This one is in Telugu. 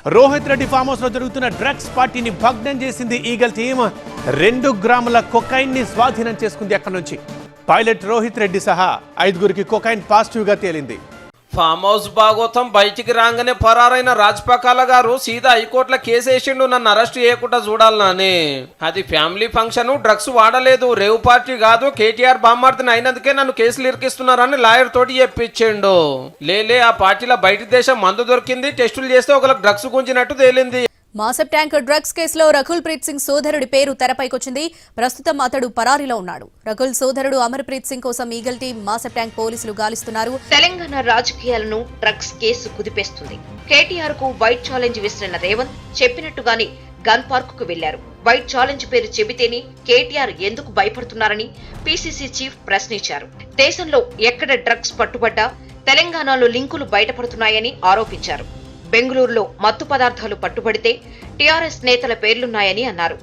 రోహిత్ రెడ్డి ఫామ్ హౌస్ లో జరుగుతున్న డ్రగ్స్ పార్టీని భగ్నం చేసింది ఈగల్ టీమ్. 2 గ్రాముల కొకైన్ ని స్వాధీనం చేసుకుంది. అక్కడి నుంచి పైలట్ రోహిత్ రెడ్డి సహా 5గురికి కొకైన్ పాజిటివ్ గా తేలింది. ఫామ్ హౌస్ భాగోతం బయటికి రాగానే పరారైన రాజపాకాల గారు సీదా హైకోర్టులో కేసు వేసిండు, నన్ను అరెస్ట్ చేయకుండా చూడాలని. అది ఫ్యామిలీ ఫంక్షన్, డ్రగ్స్ వాడలేదు, రేవ్ పార్టీ కాదు, కేటీఆర్ బామ్మార్తిని అయినందుకే నన్ను కేసులు ఇరికిస్తున్నారని లాయర్ తోటి చెప్పించిండు. లేలే ఆ పార్టీలో బయట దేశం మందు దొరికింది, టెస్టులు చేస్తే ఒకరికి డ్రగ్స్ గుంజినట్టు తేలింది. మాసబ్ ట్యాంకర్ డ్రగ్స్ కేసులో రకుల్ ప్రీత్ సింగ్ సోదరుడి పేరు తెరపైకొచ్చింది. ప్రస్తుతం అతడు పరారీలో ఉన్నాడు. రకుల్ సోదరుడు అమర్ ప్రీత్ సింగ్ కోసం ఈగల్ టీం మాసబ్ ట్యాంక్ పోలీసులు గాలిస్తున్నారు. తెలంగాణ రాజకీయాలను డ్రగ్స్ కేసు కుదిపేస్తుంది. కేటీఆర్ కు వైట్ ఛాలెంజ్ విసిరిన రేవంత్ చెప్పినట్టుగానే గన్ పార్క్ కు వెళ్లారు. వైట్ ఛాలెంజ్ పేరు చెబితేనే కేటీఆర్ ఎందుకు భయపడుతున్నారని పీసీసీ చీఫ్ ప్రశ్నించారు. దేశంలో ఎక్కడ డ్రగ్స్ పట్టుబడ్డా తెలంగాణలో లింకులు బయటపడుతున్నాయని ఆరోపించారు. బెంగళూరులో మత్తు పదార్థాలు పట్టుబడితే టీఆర్ఎస్ నేతల పేర్లున్నాయని అన్నారు.